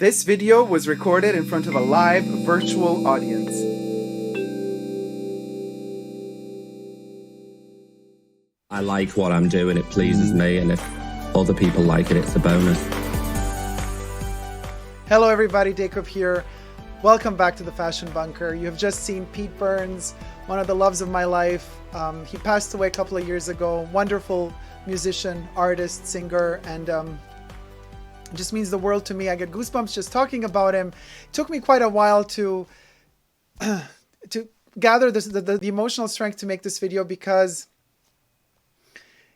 This video was recorded in front of a live virtual audience. I like what I'm doing, it pleases me, and if other people like it, it's a bonus. Hello everybody, Dacob here. Welcome back to the Fashion Bunker. You have just seen Pete Burns, one of the loves of my life. He passed away a couple of years ago. Wonderful musician, artist, singer, and it just means the world to me. I get goosebumps just talking about him. It took me quite a while to gather the emotional strength to make this video because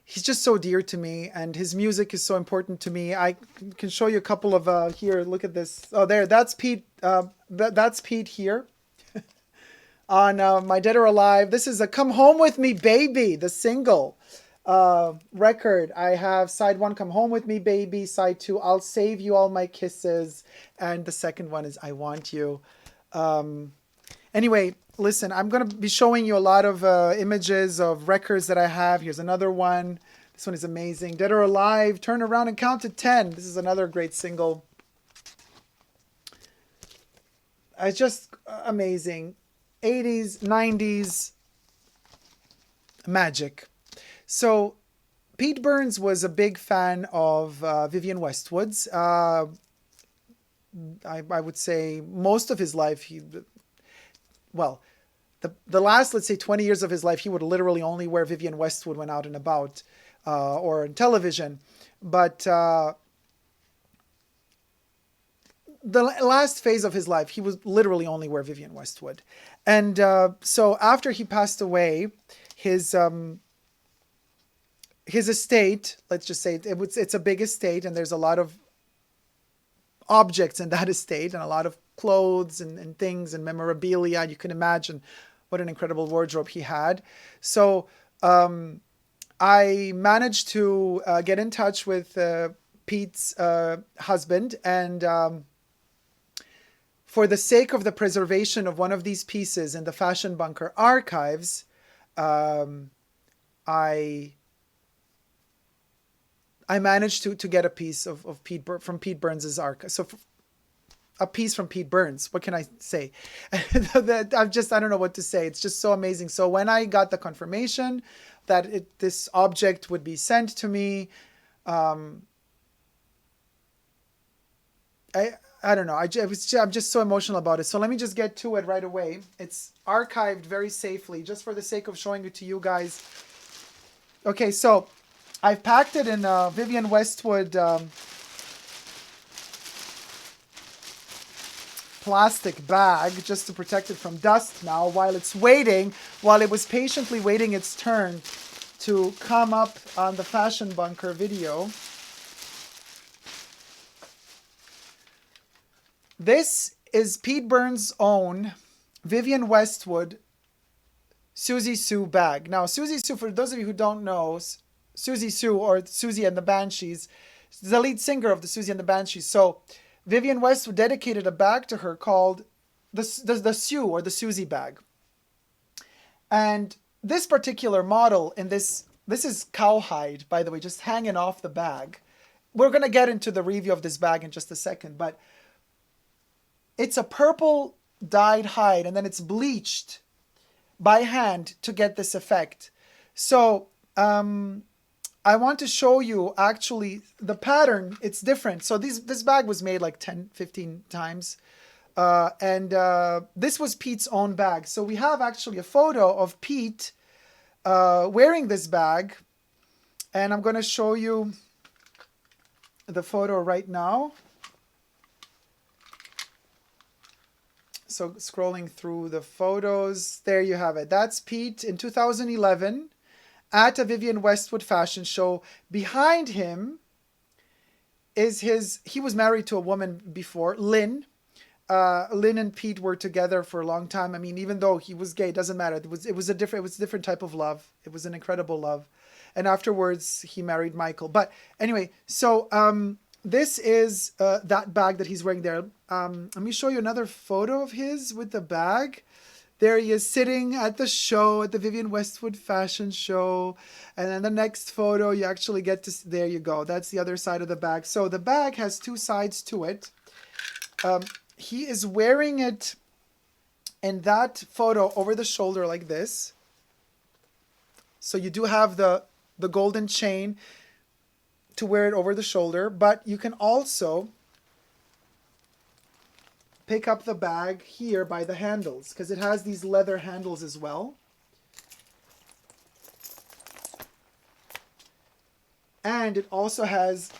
he's just so dear to me and his music is so important to me. I can show you a couple of here. Look at this. Oh, there. That's Pete. That's Pete here on My Dead or Alive. This is a Come Home With Me Baby, the single record. I have side one, Come Home With Me Baby, side two, I'll Save You All My Kisses, and the second one is I Want You. Anyway, listen, I'm going to be showing you a lot of images of records that I have. Here's another one. This one is amazing. Dead or Alive, Turn Around and Count to 10. This is another great single. It's just amazing. 80s, 90s, magic. So Pete Burns was a big fan of Vivienne Westwood's. I would say most of his life, the last, let's say 20 years of his life, he would literally only wear Vivienne Westwood when out and about or in television. But the last phase of his life, he was literally only wear Vivienne Westwood. And so after he passed away, his estate, let's just say it's a big estate, and there's a lot of objects in that estate and a lot of clothes and things and memorabilia. You can imagine what an incredible wardrobe he had. So I managed to get in touch with Pete's husband, and for the sake of the preservation of one of these pieces in the Fashion Bunker archives, I managed to get a piece of from Pete Burns's archive. So a piece from Pete Burns. What can I say? I don't know what to say. It's just so amazing. So when I got the confirmation that this object would be sent to me, I don't know. I'm just so emotional about it. So let me just get to it right away. It's archived very safely, just for the sake of showing it to you guys. Okay, so I've packed it in a Vivienne Westwood plastic bag just to protect it from dust now while it was patiently waiting its turn to come up on the Fashion Bunker video. This is Pete Burns' own Vivienne Westwood Siouxsie Sioux bag. Now, Siouxsie Sioux, for those of you who don't know, Siouxsie Sioux, or Siouxsie and the Banshees, is the lead singer of the Siouxsie and the Banshees. So Vivienne Westwood dedicated a bag to her called the Sioux, or the Siouxsie bag. And this particular model in this is cowhide, by the way, just hanging off the bag. We're going to get into the review of this bag in just a second, but it's a purple dyed hide, and then it's bleached by hand to get this effect. So I want to show you actually the pattern. It's different. So this bag was made like 10, 15 times. And this was Pete's own bag. So we have actually a photo of Pete wearing this bag. And I'm going to show you the photo right now. So scrolling through the photos, there you have it. That's Pete in 2011 at a Vivienne Westwood fashion show. Behind him is he was married to a woman before, Lynn. Lynn and Pete were together for a long time. I mean, even though he was gay, it doesn't matter. It was a different type of love. It was an incredible love. And afterwards he married Michael. But anyway, so this is that bag that he's wearing there. Let me show you another photo of his with the bag. There he is sitting at the show, at the Vivienne Westwood fashion show. And then the next photo, you actually get to, there you go. That's the other side of the bag. So the bag has two sides to it. He is wearing it in that photo over the shoulder like this. So you do have the golden chain to wear it over the shoulder, but you can also pick up the bag here by the handles, because it has these leather handles as well. And it also has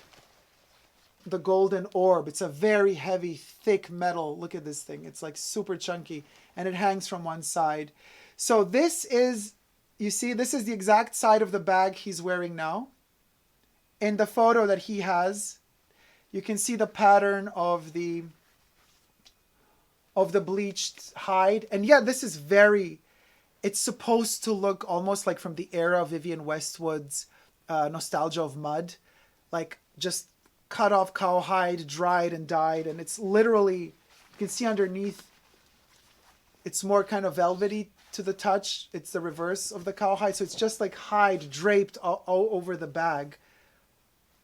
the golden orb. It's a very heavy, thick metal. Look at this thing. It's like super chunky, and it hangs from one side. So this is, you see, this is the exact side of the bag he's wearing now. In the photo that he has, you can see the pattern of the bleached hide. And yeah, this is very, it's supposed to look almost like from the era of Vivienne Westwood's Nostalgia of Mud, like just cut off cowhide, dried and dyed. And it's literally, you can see underneath, it's more kind of velvety to the touch. It's the reverse of the cowhide. So it's just like hide draped all over the bag,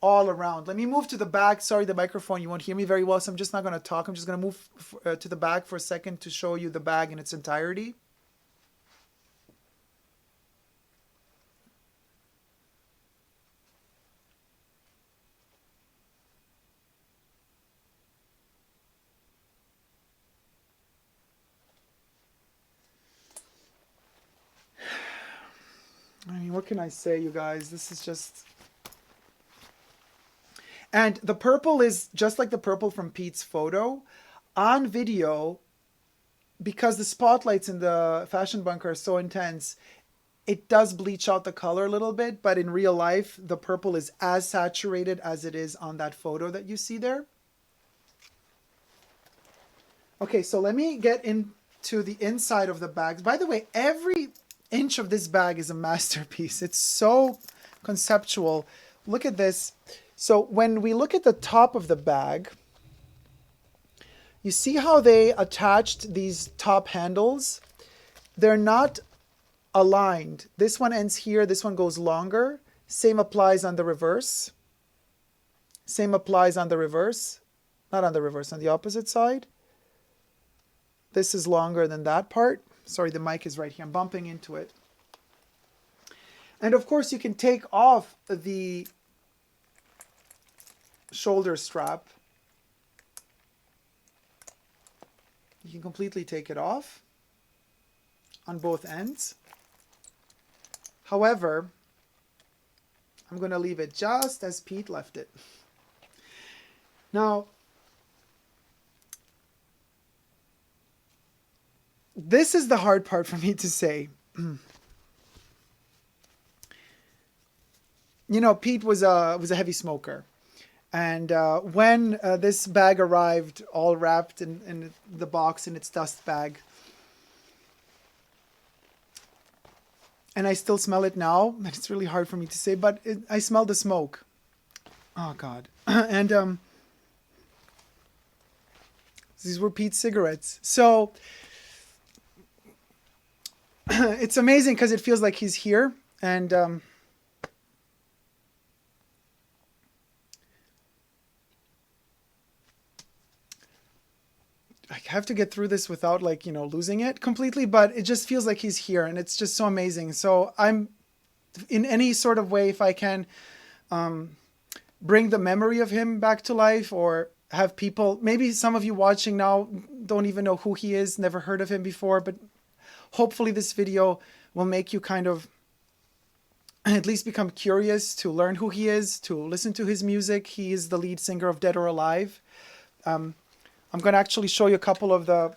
all around. Let me move to the back. Sorry, the microphone, you won't hear me very well, so I'm just not going to talk. I'm just going to move to the back for a second to show you the bag in its entirety. I mean, what can I say, you guys? This is just... And the purple is just like the purple from Pete's photo. On video, because the spotlights in the fashion bunker are so intense, it does bleach out the color a little bit, but in real life, the purple is as saturated as it is on that photo that you see there. Okay, so let me get into the inside of the bags. By the way, every inch of this bag is a masterpiece. It's so conceptual. Look at this. So when we look at the top of the bag, you see how they attached these top handles? They're not aligned. This one ends here, this one goes longer. Same applies on the reverse. Same applies on the reverse. Not on the reverse, on the opposite side. This is longer than that part. Sorry, the mic is right here. I'm bumping into it. And of course, you can take off the shoulder strap. You can completely take it off on both ends. However, I'm going to leave it just as Pete left it. Now, this is the hard part for me to say. You know, Pete was a heavy smoker. And when this bag arrived, all wrapped in the box in its dust bag, and I still smell it now, and it's really hard for me to say, but I smell the smoke. Oh, God. And these were Pete's cigarettes. So it's amazing because it feels like he's here. And I have to get through this without, like, you know, losing it completely, but it just feels like he's here, and it's just so amazing. So I'm, in any sort of way, if I can bring the memory of him back to life, or have people, maybe some of you watching now don't even know who he is, never heard of him before, but hopefully this video will make you kind of at least become curious to learn who he is, to listen to his music. He is the lead singer of Dead or Alive. I'm going to actually show you a couple of the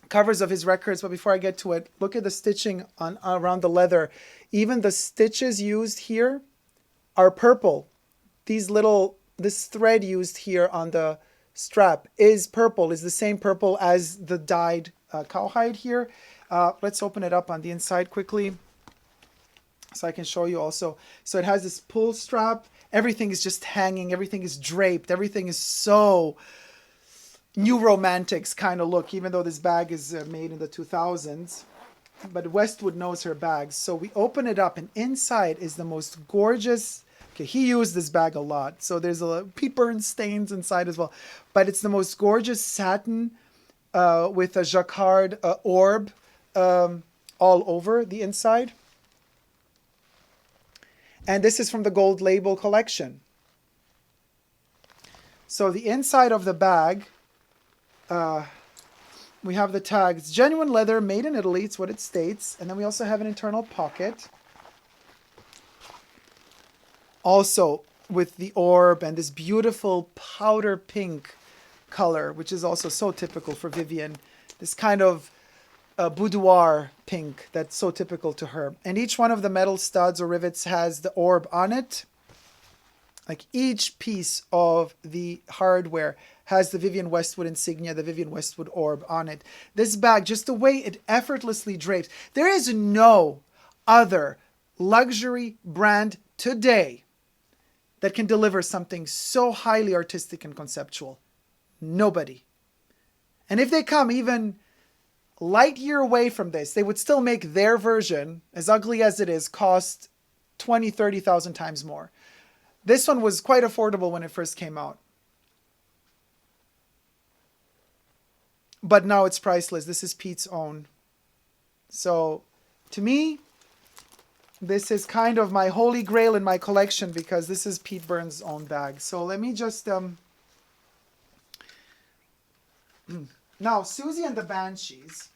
covers of his records, but before I get to it, look at the stitching around the leather. Even the stitches used here are purple. This thread used here on the strap is purple, is the same purple as the dyed cowhide here. Let's open it up on the inside quickly so I can show you also. So it has this pull strap. Everything is just hanging. Everything is draped. Everything is so New Romantics kind of look, even though this bag is made in the 2000s. But Westwood knows her bags. So we open it up, and inside is the most gorgeous. Okay, he used this bag a lot. So there's a Pete Burns stains inside as well. But it's the most gorgeous satin with a jacquard orb all over the inside. And this is from the Gold Label collection. So the inside of the bag, we have the tag. It's genuine leather, made in Italy. It's what it states. And then we also have an internal pocket. Also with the orb and this beautiful powder pink color, which is also so typical for Vivienne. This kind of boudoir pink that's so typical to her. And each one of the metal studs or rivets has the orb on it. Like each piece of the hardware has the Vivienne Westwood insignia, the Vivienne Westwood orb on it. This bag, just the way it effortlessly drapes. There is no other luxury brand today that can deliver something so highly artistic and conceptual. Nobody. And if they come even light year away from this, they would still make their version, as ugly as it is, cost 20, 30,000 times more. This one was quite affordable when it first came out. But now it's priceless. This is Pete's own. So to me, this is kind of my holy grail in my collection because this is Pete Burns' own bag. So let me just... Now, Siouxsie and the Banshees.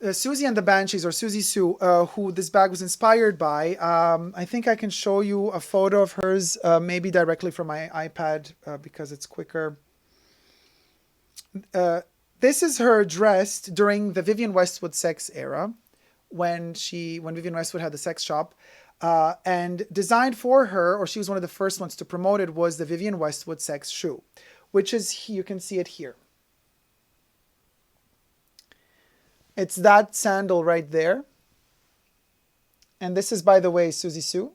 Siouxsie and the Banshees, or Siouxsie Sioux, who this bag was inspired by. I think I can show you a photo of hers, maybe directly from my iPad because it's quicker. This is her dressed during the Vivienne Westwood sex era, when Vivienne Westwood had the sex shop. And designed for her, or she was one of the first ones to promote it, was the Vivienne Westwood sex shoe, which is, you can see it here. It's that sandal right there. And this is, by the way, Siouxsie Sioux.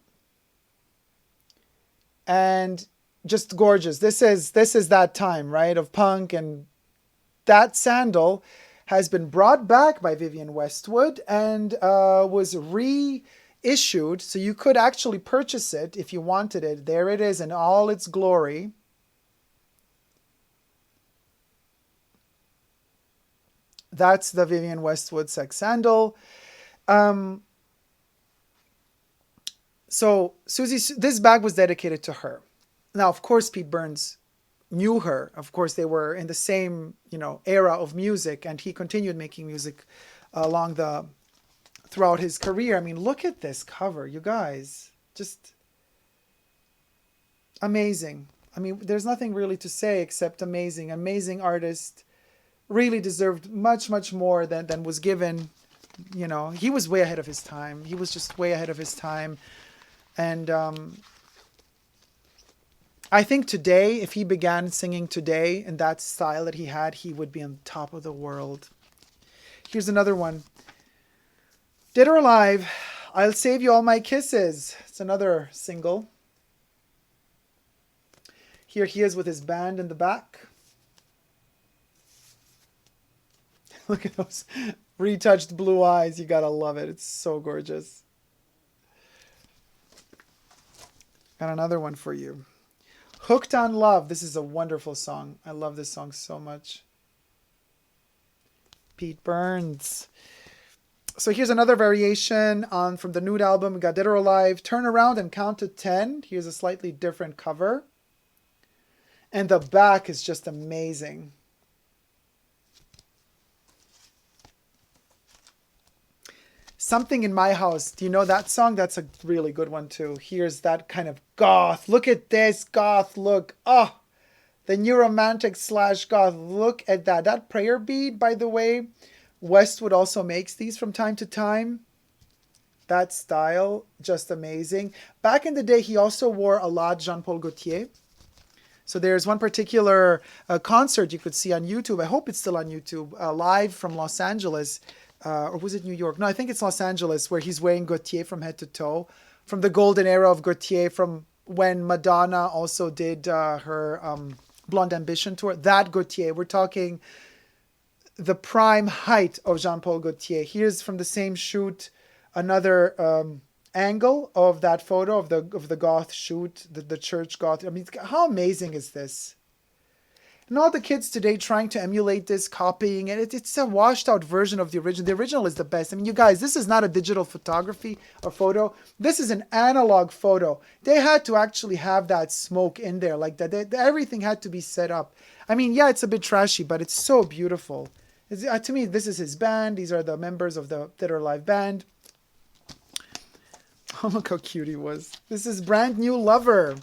And just gorgeous. This is that time, right, of punk. And that sandal has been brought back by Vivienne Westwood and was reissued. So you could actually purchase it if you wanted it. There it is in all its glory. That's the Vivienne Westwood sex sandal. So Siouxsie, this bag was dedicated to her. Now, of course, Pete Burns knew her. Of course, they were in the same, era of music, and he continued making music throughout his career. I mean, look at this cover, you guys. Just amazing. I mean, there's nothing really to say except amazing. Amazing artist. Really deserved much, much more than was given. He was way ahead of his time. He was just way ahead of his time. And I think today, if he began singing today in that style that he had, he would be on top of the world. Here's another one. Dead or Alive, I'll Save You All My Kisses. It's another single. Here he is with his band in the back. Look at those retouched blue eyes. You gotta love it. It's so gorgeous. Got another one for you. Hooked on Love. This is a wonderful song. I love this song so much. Pete Burns. So here's another variation from the Nude album. We got Dead or Alive. Turn Around and Count to 10. Here's a slightly different cover. And the back is just amazing. Something in My House. Do you know that song? That's a really good one too. Here's that kind of goth. Look at this goth look. Oh, the new romantic / goth. Look at that. That prayer bead, by the way, Westwood also makes these from time to time. That style, just amazing. Back in the day, he also wore a lot Jean-Paul Gaultier. So there's one particular concert you could see on YouTube. I hope it's still on YouTube. Live from Los Angeles. Or was it New York? No, I think it's Los Angeles, where he's wearing Gaultier from head to toe. From the golden era of Gaultier, from when Madonna also did her Blonde Ambition tour. That Gaultier, we're talking the prime height of Jean-Paul Gaultier. Here's from the same shoot, another angle of that photo of the goth shoot, the church goth. I mean, how amazing is this? And all the kids today trying to emulate this, copying it. It's a washed out version of the original. The original is the best. I mean, you guys, this is not a digital photography or photo. This is an analog photo. They had to actually have that smoke in there like that. Everything had to be set up. I mean, yeah, it's a bit trashy, but it's so beautiful. To me, this is his band. These are the members of the Dead or Alive band. Oh, look how cute he was. This is Brand New Lover.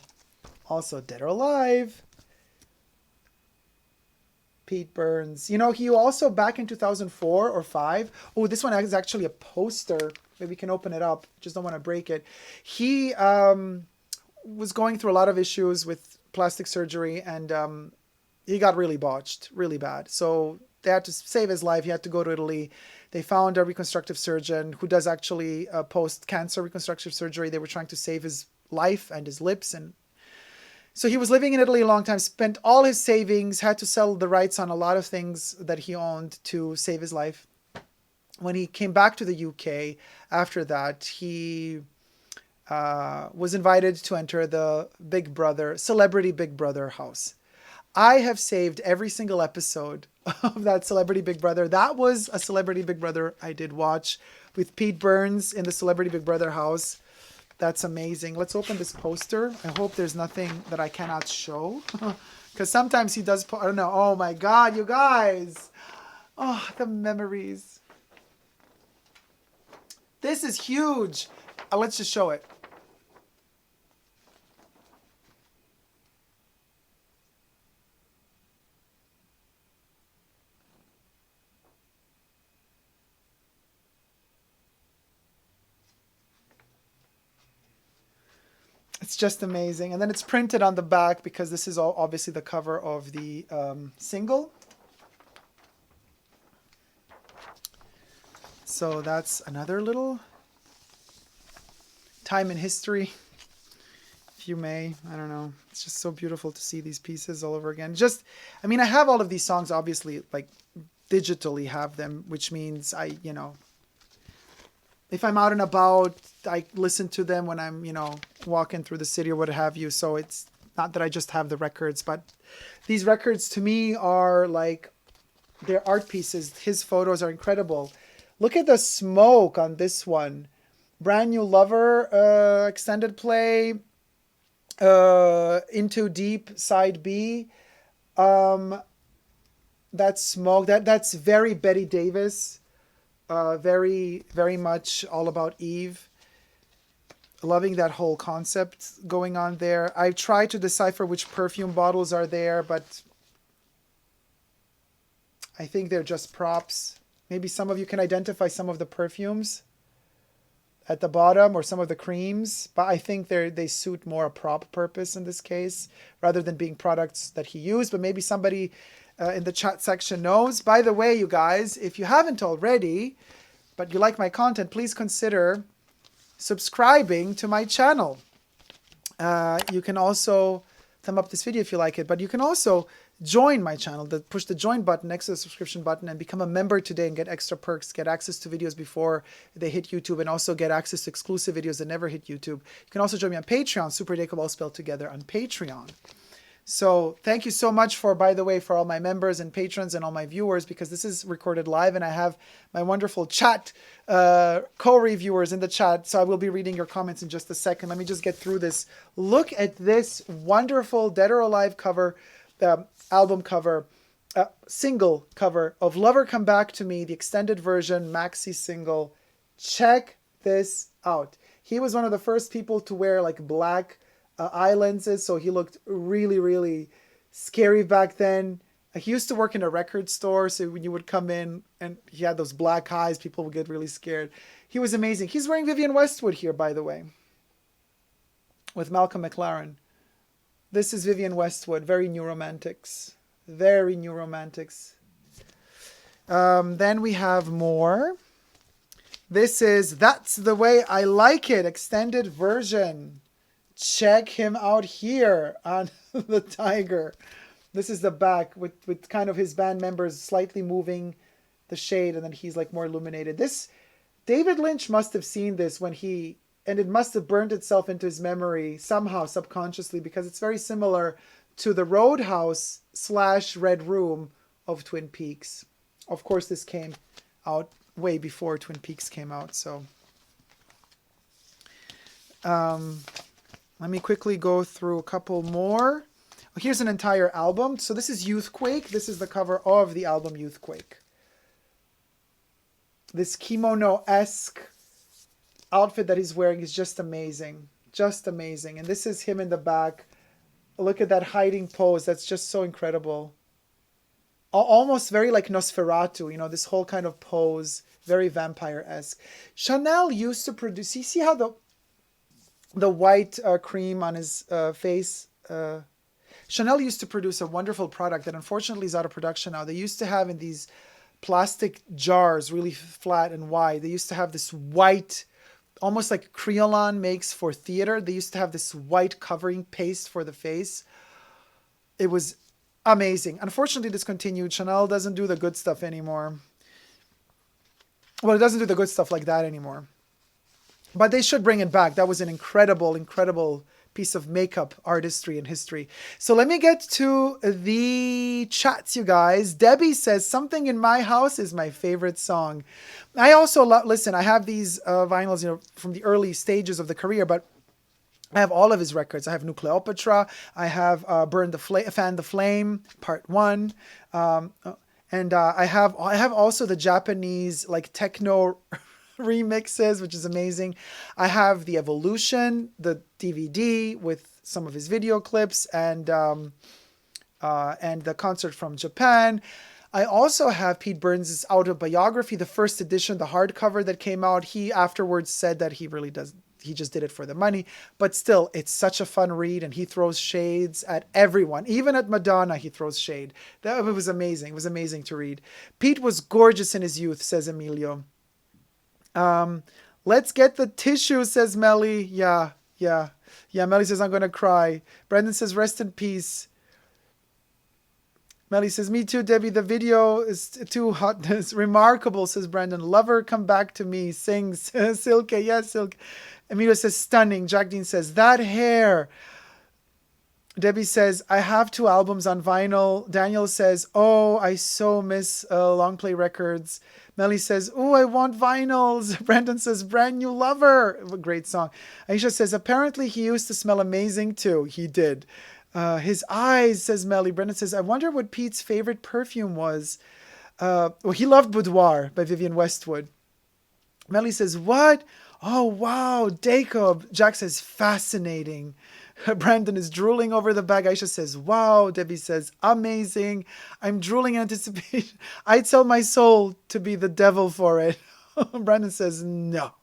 Also Dead or Alive. Pete Burns. You know, he also back in 2004 or 5. Oh, this one is actually a poster. Maybe we can open it up. Just don't want to break it. He was going through a lot of issues with plastic surgery, and he got really botched, really bad. So they had to save his life. He had to go to Italy. They found a reconstructive surgeon who does actually post-cancer reconstructive surgery. They were trying to save his life and his lips, and so he was living in Italy a long time, spent all his savings, had to sell the rights on a lot of things that he owned to save his life. When he came back to the UK after that, he was invited to enter the Big Brother, Celebrity Big Brother house. I have saved every single episode of that Celebrity Big Brother. That was a Celebrity Big Brother I did watch with Pete Burns in the Celebrity Big Brother house. That's amazing. Let's open this poster. I hope there's nothing that I cannot show. Because sometimes he does, I don't know. Oh my God, you guys. Oh, the memories. This is huge. Let's just show it. It's just amazing. And then it's printed on the back because this is all obviously the cover of the single. So that's another little time in history, if you may. I don't know. It's just so beautiful to see these pieces all over again. Just, I mean, I have all of these songs, obviously, like digitally have them, which means you know, if I'm out and about, I listen to them when I'm, you know, walking through the city or what have you. So it's not that I just have the records, but these records to me are like, they're art pieces. His photos are incredible. Look at the smoke on this one. Brand New Lover, extended play, Into Deep, side B. That smoke, that's very Betty Davis. Very, very much all about Eve. Loving that whole concept going on there. I tried to decipher which perfume bottles are there, but I think they're just props. Maybe some of you can identify some of the perfumes at the bottom or some of the creams, but I think they suit more a prop purpose in this case rather than being products that he used. But maybe somebody in the chat section knows. By the way, you guys, if you haven't already, but you like my content, please consider subscribing to my channel. You can also thumb up this video if you like it, but you can also join my channel. Push the join button next to the subscription button and become a member today and get extra perks, get access to videos before they hit YouTube, and also get access to exclusive videos that never hit YouTube. You can also join me on Patreon, Super Dacob all spelled together on Patreon. So thank you so much for, by the way, for all my members and patrons and all my viewers, because this is recorded live and I have my wonderful chat co-reviewers in the chat. So I will be reading your comments in just a second. Let me just get through this. Look at this wonderful Dead or Alive cover, album cover, single cover of Lover Come Back to Me, the extended version, maxi single. Check this out. He was one of the first people to wear like black eye lenses, so he looked really, really scary back then. He used to work in a record store, so when you would come in and he had those black eyes, people would get really scared. He was amazing. He's wearing Vivienne Westwood here, by the way, with Malcolm McLaren. This is Vivienne Westwood, very New Romantics. Very New Romantics. Then we have more. This is That's the Way I Like It, extended version. Check him out here on the Tiger. This is the back with kind of his band members slightly moving the shade, and then he's like more illuminated. This, David Lynch must have seen this when he and it must have burned itself into his memory somehow subconsciously, because it's very similar to the Roadhouse / Red Room of Twin Peaks. Of course, this came out way before Twin Peaks came out. So let me quickly go through a couple more. Here's an entire album. So this is Youthquake. This is the cover of the album Youthquake. This kimono-esque outfit that he's wearing is just amazing. Just amazing. And this is him in the back. Look at that hiding pose. That's just so incredible. Almost very like Nosferatu, you know, this whole kind of pose. Very vampire-esque. Chanel used to produce... You see how the white cream on his face... Chanel used to produce a wonderful product that unfortunately is out of production now. They used to have in these plastic jars, really flat and wide. They used to have this white, almost like Creolon makes for theater. They used to have this white covering paste for the face. It was amazing. Unfortunately discontinued. Chanel doesn't do the good stuff anymore. Well, it doesn't do the good stuff like that anymore. But they should bring it back. That was an incredible, incredible piece of makeup artistry and history. So let me get to the chats, you guys. Debbie says, Something in My House is my favorite song. I also listen, I have these vinyls, you know, from the early stages of the career, but I have all of his records. I have Nucleopatra. I have Fan the Flame, Part 1. And I have also the Japanese like techno remixes, which is amazing. I have the Evolution, the DVD with some of his video clips, and the concert from Japan. I also have Pete Burns' autobiography, the first edition, the hardcover that came out. He afterwards said that he just did it for the money, but still, it's such a fun read, and he throws shades at everyone. Even at Madonna, he throws shade. It was amazing. It was amazing to read. Pete was gorgeous in his youth, says Emilio. Let's get the tissue, says Melly. Yeah. Melly says, I'm going to cry. Brendan says, rest in peace. Melly says, me too, Debbie. The video is too hot. It's remarkable, says Brandon. Lover, come back to me. Sings Silke. Yes, Silke. Emilio says, stunning. Jack Dean says, that hair. Debbie says, I have 2 albums on vinyl. Daniel says, oh, I so miss long play records. Melly says, oh, I want vinyls. Brandon says, brand new Lover. A great song. Aisha says, apparently he used to smell amazing too. He did. His eyes, says Melly. Brendan says, I wonder what Pete's favorite perfume was. Well, he loved Boudoir by Vivienne Westwood. Melly says, what? Oh, wow, Dacob. Jack says, fascinating. Brandon is drooling over the bag. Aisha says, wow. Debbie says, amazing. I'm drooling in anticipation. I'd sell my soul to be the devil for it. Brandon says, no.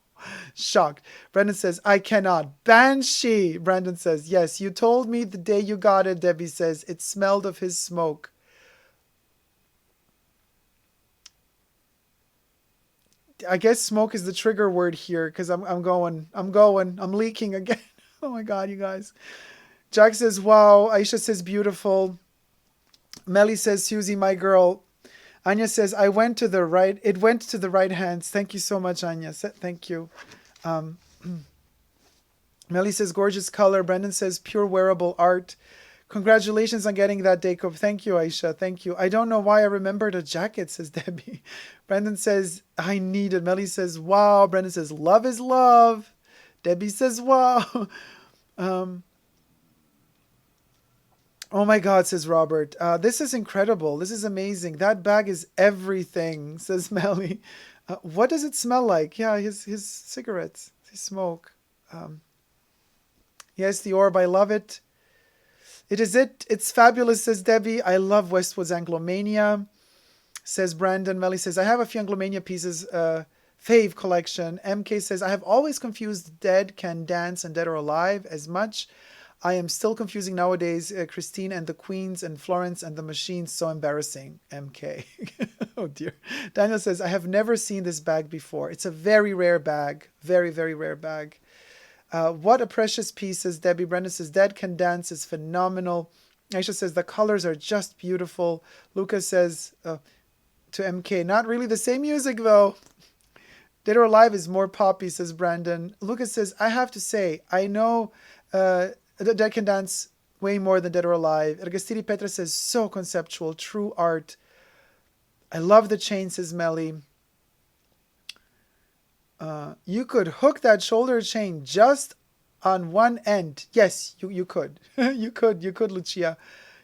Shocked. Brandon says, I cannot. Banshee. Brandon says, yes, you told me the day you got it. Debbie says, it smelled of his smoke. I guess smoke is the trigger word here, because I'm leaking again. Oh my God, you guys. Jack says, wow. Aisha says, beautiful. Melly says, Susie, my girl. Anya says, it went to the right hands. Thank you so much, Anya. Thank you. Melly says, gorgeous color. Brendan says, pure wearable art. Congratulations on getting that, Dacob. Thank you, Aisha. Thank you. I don't know why I remembered a jacket, says Debbie. Brendan says, I need it. Melly says, wow. Brendan says, love is love. Debbie says, wow. Oh my God, says Robert. This is incredible. This is amazing. That bag is everything, says Melly. What does it smell like? Yeah, his cigarettes, his smoke. Yes, the orb. I love it. It is it. It's fabulous, says Debbie. I love Westwood's Anglomania, says Brandon. Melly says, I have a few Anglomania pieces, fave collection. MK says, I have always confused Dead Can Dance and Dead or Alive as much. I am still confusing nowadays Christine and the Queens and Florence and the Machines. So embarrassing. MK. Oh dear. Daniel says, I have never seen this bag before. It's a very rare bag. Very, very rare bag. What a precious piece, says Debbie. Brenda says, Dead Can Dance is phenomenal. Aisha says, the colors are just beautiful. Lucas says to MK, not really the same music though. Dead or Alive is more poppy, says Brandon. Lucas says, I have to say, I know Dead Can Dance way more than Dead or Alive. Ergastiri Petra says, so conceptual, true art. I love the chain, says Melly. You could hook that shoulder chain just on one end. Yes, you could. you could, Lucia.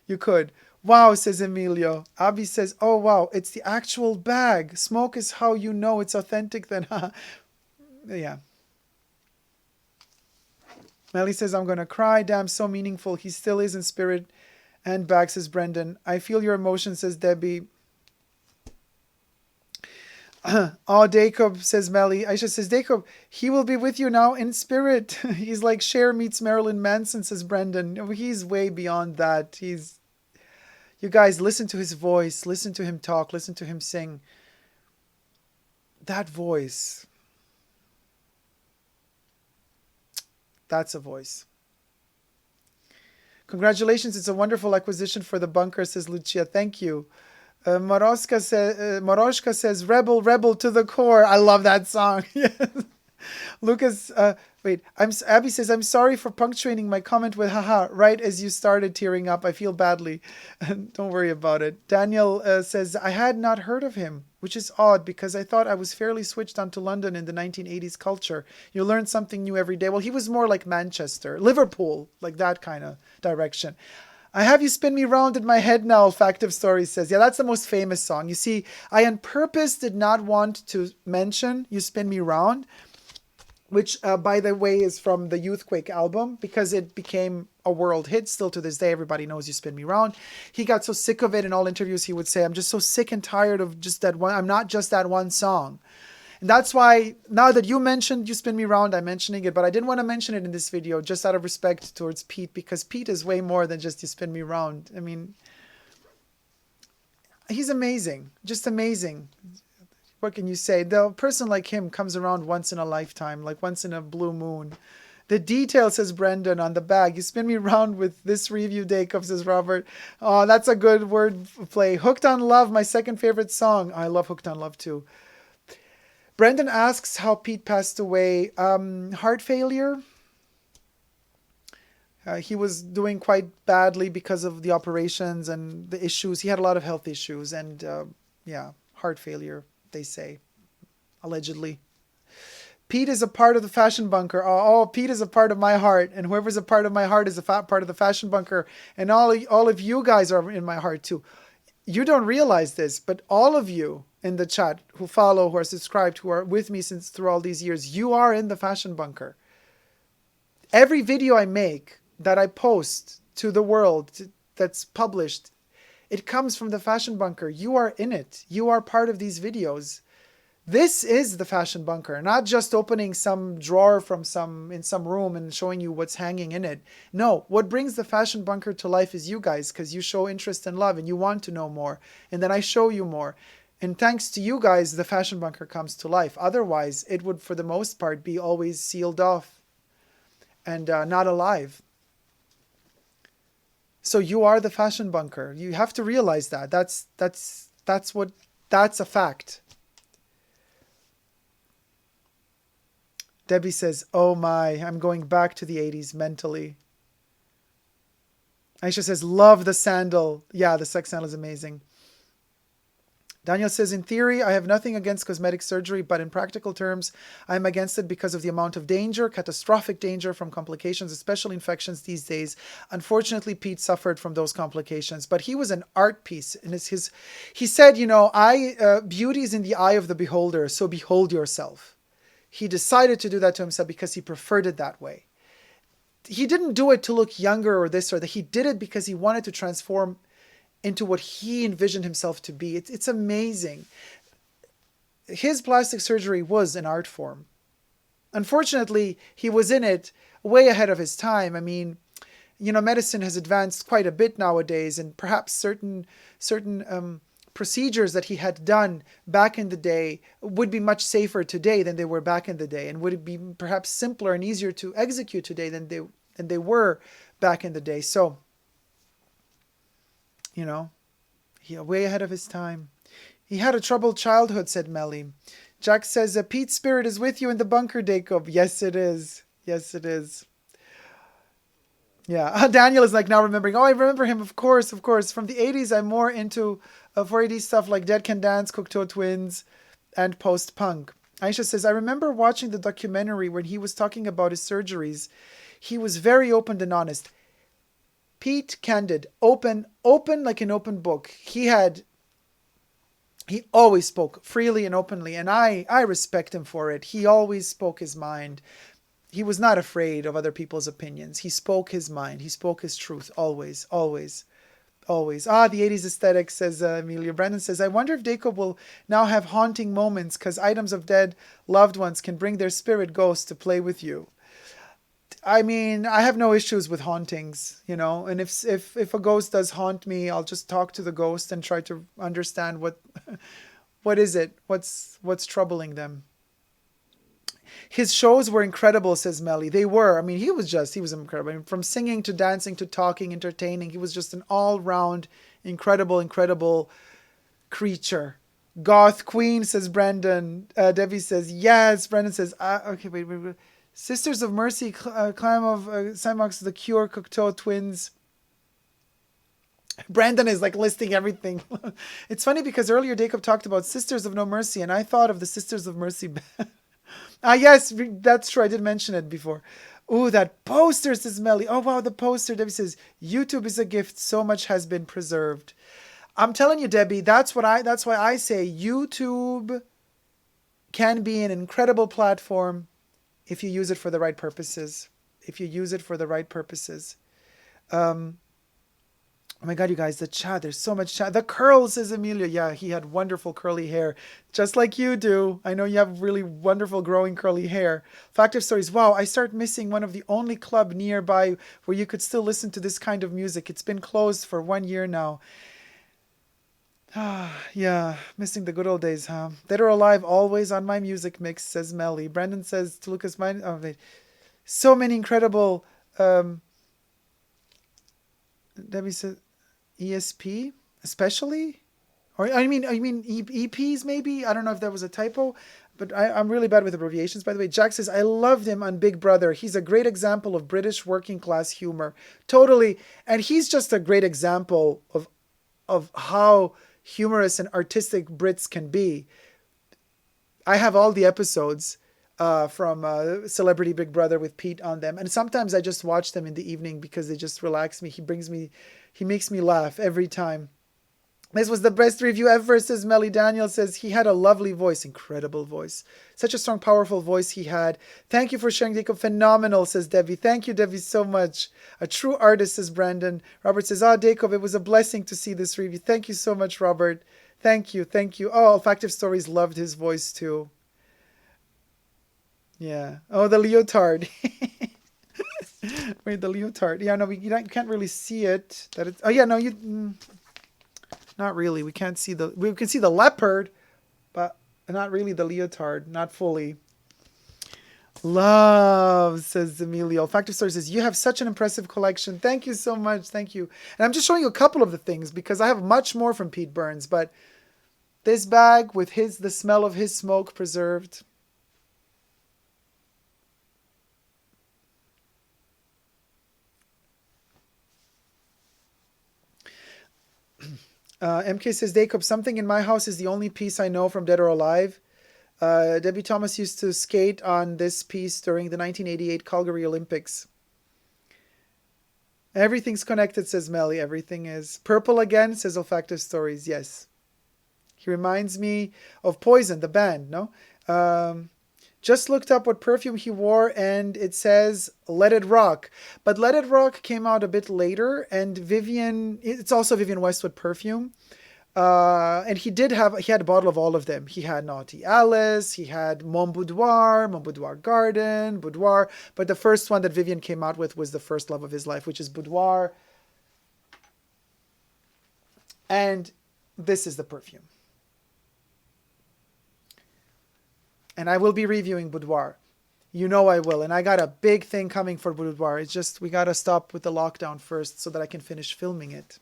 You could. Wow, says Emilio. Abby says, oh, wow, it's the actual bag. Smoke is how you know it's authentic then. Yeah. Melly says, I'm going to cry. Damn, so meaningful. He still is in spirit and bag, says Brendan. I feel your emotion, says Debbie. Oh, Dacob, says Melly. Aisha says, Dacob, he will be with you now in spirit. He's like Cher meets Marilyn Manson, says Brendan. He's way beyond that. You guys, listen to his voice. Listen to him talk. Listen to him sing. That voice. That's a voice. Congratulations. It's a wonderful acquisition for the bunker, says Lucia. Thank you. Moroshka says, rebel, rebel to the core. I love that song. Lucas, Abby says, I'm sorry for punctuating my comment with haha, right as you started tearing up. I feel badly. Don't worry about it. Daniel says, I had not heard of him, which is odd because I thought I was fairly switched onto London in the 1980s culture. You learn something new every day. Well, he was more like Manchester, Liverpool, like that kind of direction. I have you spin me round in my head now, Factive Story says. Yeah, that's the most famous song. You see, I on purpose did not want to mention You Spin Me Round, which, by the way, is from the Youthquake album, because it became a world hit. Still to this day, everybody knows You Spin Me Round. He got so sick of it in all interviews, he would say, I'm just so sick and tired of just that one. I'm not just that one song. And that's why, now that you mentioned You Spin Me Round, I'm mentioning it, but I didn't want to mention it in this video, just out of respect towards Pete, because Pete is way more than just You Spin Me Round. I mean, he's amazing, just amazing. What can you say? The person like him comes around once in a lifetime, like once in a blue moon. The detail, says Brendan, on the bag. You spin me round with this review, Dacob, says Robert. Oh, that's a good word play. Hooked on Love, my second favorite song. I love Hooked on Love too. Brendan asks how Pete passed away. Heart failure. He was doing quite badly because of the operations and the issues. He had a lot of health issues and, heart failure, they say, allegedly. Pete is a part of the fashion bunker. Oh, Pete is a part of my heart. And whoever's a part of my heart is a part of the fashion bunker. And all of you guys are in my heart too. You don't realize this, but all of you in the chat who follow, who are subscribed, who are with me since through all these years, you are in the fashion bunker. Every video I make that I post to the world that's published, it comes from the fashion bunker. You are in it. You are part of these videos. This is the fashion bunker, not just opening some drawer from in some room and showing you what's hanging in it. No, what brings the fashion bunker to life is you guys, because you show interest and love and you want to know more. And then I show you more. And thanks to you guys, the fashion bunker comes to life. Otherwise, it would, for the most part, be always sealed off and not alive. So you are the fashion bunker. You have to realize that. That's a fact. Debbie says, oh my, I'm going back to the 80s mentally. Aisha says, love the sandal. Yeah, the sex sandal is amazing. Daniel says, in theory, I have nothing against cosmetic surgery, but in practical terms, I'm against it because of the amount of danger, catastrophic danger from complications, especially infections these days. Unfortunately, Pete suffered from those complications, but he was an art piece. And he said, beauty is in the eye of the beholder, so behold yourself. He decided to do that to himself because he preferred it that way. He didn't do it to look younger or this or that. He did it because he wanted to transform into what he envisioned himself to be. It's amazing. His plastic surgery was an art form. Unfortunately, he was in it way ahead of his time. I mean, medicine has advanced quite a bit nowadays, and perhaps certain procedures that he had done back in the day would be much safer today than they were back in the day, and would it be perhaps simpler and easier to execute today than they were back in the day. So, he way ahead of his time. He had a troubled childhood, said Melly. Jack says, Pete's spirit is with you in the bunker, Dacob. Yes, it is. Yes, it is. Yeah. Daniel is like now remembering. Oh, I remember him. Of course, of course. From the 80s, I'm more into 480 stuff like Dead Can Dance, Cocteau Twins, and post-punk. Aisha says, I remember watching the documentary when he was talking about his surgeries. He was very open and honest. Pete, candid, open like an open book. He always spoke freely and openly, and I respect him for it. He always spoke his mind. He was not afraid of other people's opinions. He spoke his mind. He spoke his truth. Always, always, always. The 80s aesthetic, says Amelia. Brandon says, I wonder if Dacob will now have haunting moments because items of dead loved ones can bring their spirit ghost to play with you. I mean, I have no issues with hauntings, you know, and if a ghost does haunt me, I'll just talk to the ghost and try to understand what is it, what's troubling them. His shows were incredible, says Melly. They were. I mean, he was incredible. I mean, from singing to dancing to talking, entertaining, he was just an all-round incredible creature. Goth Queen, says Brandon. Debbie says, yes. Brandon says, okay, wait. Sisters of Mercy, Climb of Cymox, The Cure, Cocteau Twins. Brandon is like listing everything. It's funny because earlier Dacob talked about Sisters of No Mercy, and I thought of the Sisters of Mercy. Yes, that's true. I did mention it before. Ooh, that poster, says Melly. Oh, wow, the poster. Debbie says, YouTube is a gift. So much has been preserved. I'm telling you, Debbie, that's why I say YouTube can be an incredible platform if you use it for the right purposes. Oh my God, you guys, the chat, there's so much chat. The curls, says Amelia. Yeah, he had wonderful curly hair, just like you do. I know you have really wonderful growing curly hair. Fact of stories. Wow, I start missing one of the only club nearby where you could still listen to this kind of music. It's been closed for 1 year now. Yeah, missing the good old days, huh? Dead or Alive, always on my music mix, says Melly. Brandon says to Lucas, wait. So many incredible, Debbie says, ESP, especially? Or I mean EPs maybe? I don't know if that was a typo, but I'm really bad with abbreviations, by the way. Jack says, I loved him on Big Brother. He's a great example of British working class humor. Totally. And he's just a great example of how humorous and artistic Brits can be. I have all the episodes from Celebrity Big Brother with Pete on them. And sometimes I just watch them in the evening because they just relax me. He makes me laugh every time. This was the best review ever, says Melly. Daniel says he had a lovely voice, incredible voice. Such a strong, powerful voice he had. Thank you for sharing, Dacob. Phenomenal, says Debbie. Thank you, Debbie, so much. A true artist, says Brandon. Robert says, Dacob, it was a blessing to see this review. Thank you so much, Robert. Thank you. Oh, Olfactive Stories loved his voice too. Yeah. Oh, the leotard. Wait, the leotard. Yeah, no, you can't really see it. Not really. We can see the leopard, but not really the leotard. Not fully. Love, says Emilio. Olfactive Story says, you have such an impressive collection. Thank you so much. Thank you. And I'm just showing you a couple of the things because I have much more from Pete Burns, but this bag with the smell of his smoke preserved. MK says, Dacob, something in my house is the only piece I know from Dead or Alive. Debbie Thomas used to skate on this piece during the 1988 Calgary Olympics. Everything's connected, says Melly. Everything is. Purple again, says Olfactive Stories. Yes. He reminds me of Poison, the band, no? Just looked up what perfume he wore, and it says Let It Rock. But Let It Rock came out a bit later, and it's also Vivienne Westwood perfume. And he had a bottle of all of them. He had Naughty Alice, he had Mon Boudoir Garden, Boudoir. But the first one that Vivienne came out with was the first love of his life, which is Boudoir. And this is the perfume. And I will be reviewing Boudoir. You know I will. And I got a big thing coming for Boudoir. It's just we got to stop with the lockdown first so that I can finish filming it.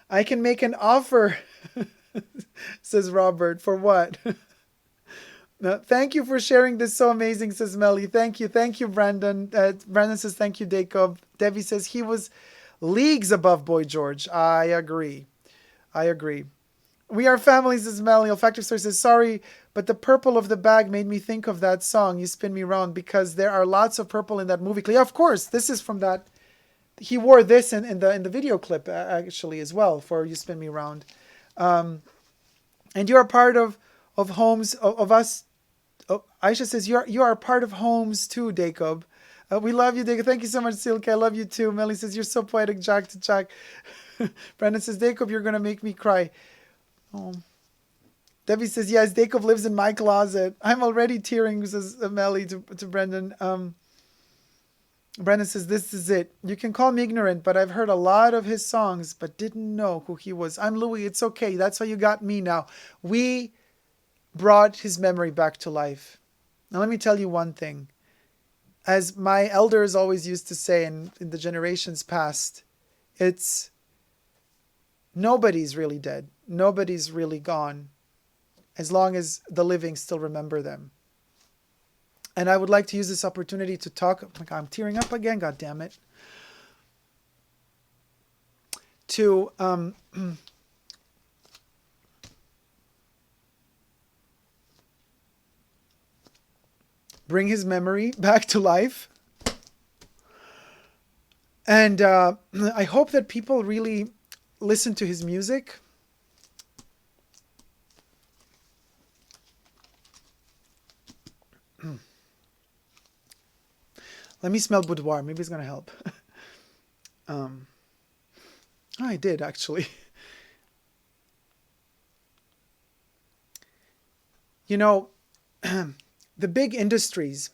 I can make an offer, says Robert. For what? Thank you for sharing this. So amazing, says Melly. Thank you. Thank you, Brandon. Brandon says, thank you, Dacob. Debbie says, he was leagues above Boy George. I agree. I agree. We are family, says Melly. Olfactive Story says, sorry, but the purple of the bag made me think of that song, You Spin Me Round, because there are lots of purple in that movie. Yeah, of course. This is from that. He wore this in the video clip, actually, as well, for You Spin Me Round. And you're a part of homes, of us. Oh, Aisha says, you are a part of homes too, Dacob. We love you, Dacob. Thank you so much, Silke. I love you too. Melly says, you're so poetic, Jack to Jack. Brandon says, Dacob, you're going to make me cry. Oh. Debbie says, yes, Dacob lives in my closet. I'm already tearing, says Melly to Brendan. Brandon says, this is it. You can call me ignorant, but I've heard a lot of his songs, but didn't know who he was. I'm Louis. It's okay. That's why you got me now. We brought his memory back to life. Now, let me tell you one thing. As my elders always used to say in the generations past, it's nobody's really dead. Nobody's really gone, as long as the living still remember them. And I would like to use this opportunity to talk. Oh my God, I'm tearing up again. God damn it. To bring his memory back to life. And I hope that people really listen to his music. Let me smell boudoir. Maybe it's going to help. I did, actually. You know, the big industries,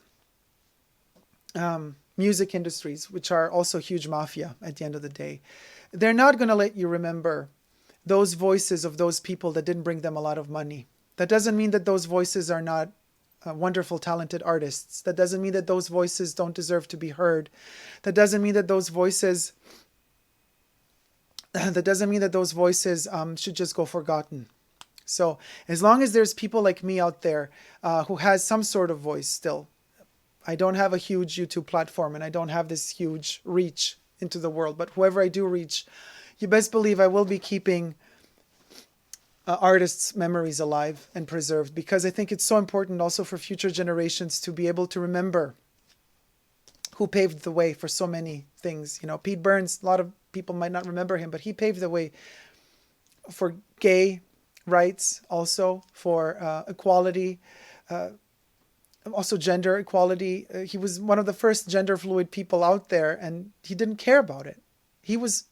music industries, which are also huge mafia at the end of the day, they're not going to let you remember those voices of those people that didn't bring them a lot of money. That doesn't mean that those voices are not wonderful, talented artists. That doesn't mean that those voices don't deserve to be heard. That doesn't mean that those voices should just go forgotten. So as long as there's people like me out there who has some sort of voice still, I don't have a huge YouTube platform and I don't have this huge reach into the world, but whoever I do reach, you best believe I will be keeping artists' memories alive and preserved, because I think it's so important also for future generations to be able to remember who paved the way for so many things. You know, Pete Burns, a lot of people might not remember him, but he paved the way for gay rights, also for equality, also gender equality. He was one of the first gender fluid people out there, and he didn't care about it. He was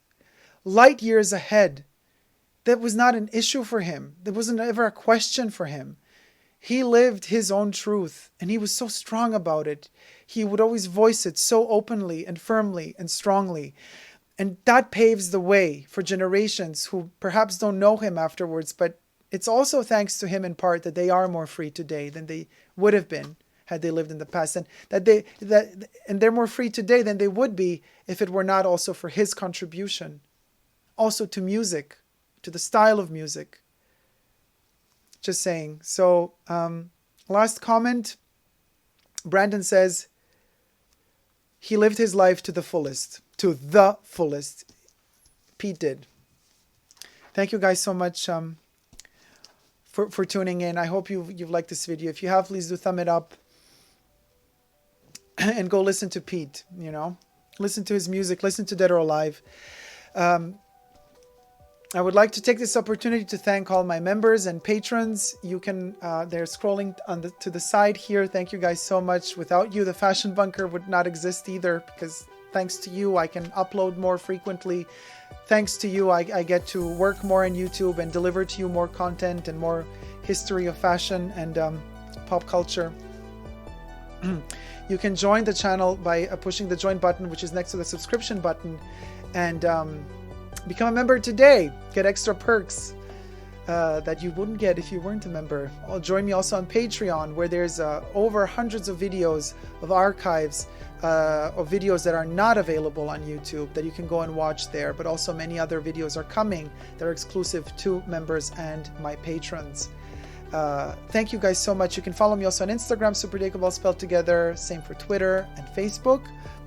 light years ahead. That was not an issue for him. There wasn't ever a question for him. He lived his own truth, and he was so strong about it. He would always voice it so openly and firmly and strongly. And that paves the way for generations who perhaps don't know him afterwards, but it's also thanks to him in part that they are more free today than they would have been had they lived in the past. And and they're more free today than they would be if it were not also for his contribution, also to music, to the style of music. Just saying. So last comment, Brandon says, he lived his life to the fullest. To the fullest. Pete did. Thank you guys so much for tuning in. I hope you've liked this video. If you have, please do thumb it up. And go listen to Pete, you know. Listen to his music. Listen to Dead or Alive. I would like to take this opportunity to thank all my members and patrons. You can, they're scrolling to the side here. Thank you guys so much. Without you, the Fashion Bunker would not exist either, because thanks to you, I can upload more frequently. Thanks to you, I get to work more on YouTube and deliver to you more content and more history of fashion and pop culture. You can join the channel by pushing the join button, which is next to the subscription button, and become a member today. Get extra perks that you wouldn't get if you weren't a member. Join me also on Patreon, where there's over hundreds of videos of archives of videos that are not available on YouTube that you can go and watch there. But also many other videos are coming that are exclusive to members and my patrons. Thank you guys so much. You can follow me also on Instagram, Super Dacob, all spelled together. Same for Twitter and Facebook.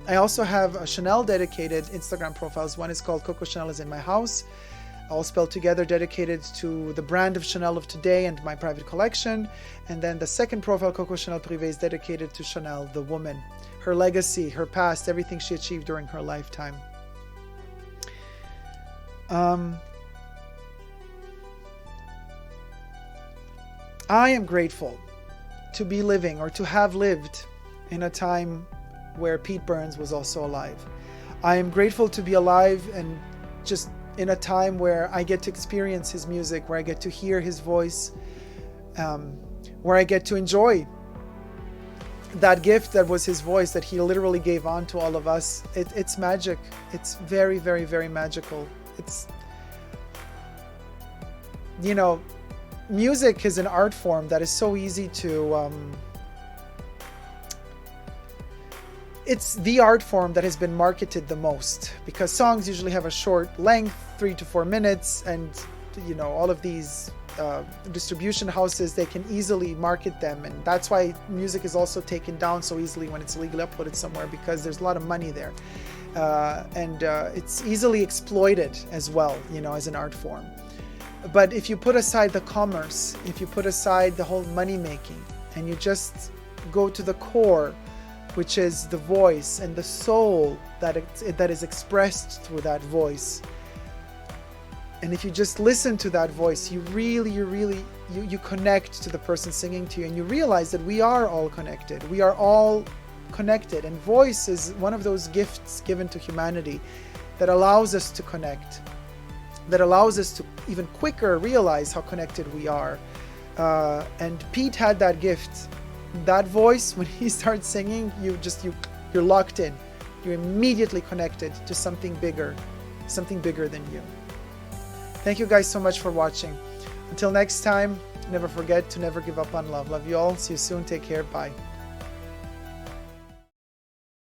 I also have a Chanel dedicated Instagram profiles. One is called Coco Chanel is in my house, all spelled together, dedicated to the brand of Chanel of today and my private collection. And then the second profile, Coco Chanel Privé, is dedicated to Chanel, the woman, her legacy, her past, everything she achieved during her lifetime. I am grateful to be living, or to have lived, in a time where Pete Burns was also alive. I am grateful to be alive and just in a time where I get to experience his music, where I get to hear his voice, where I get to enjoy that gift that was his voice, that he literally gave on to all of us. It's magic. It's very, very, very magical. It's, you know, music is an art form that is so easy to it's the art form that has been marketed the most, because songs usually have a short length, 3 to 4 minutes, and you know, all of these distribution houses, they can easily market them, and that's why music is also taken down so easily when it's legally uploaded somewhere, because there's a lot of money there, and it's easily exploited as well, you know, as an art form. But if you put aside the commerce, if you put aside the whole money making, and you just go to the core, which is the voice and the soul that is expressed through that voice, and if you just listen to that voice, you connect to the person singing to you, and you realize that we are all connected. We are all connected, and voice is one of those gifts given to humanity that allows us to connect, that allows us to even quicker realize how connected we are. And Pete had that gift. That voice, when he starts singing, you're locked in. You're immediately connected to something bigger than you. Thank you guys so much for watching. Until next time, never forget to never give up on love. Love you all. See you soon. Take care. Bye.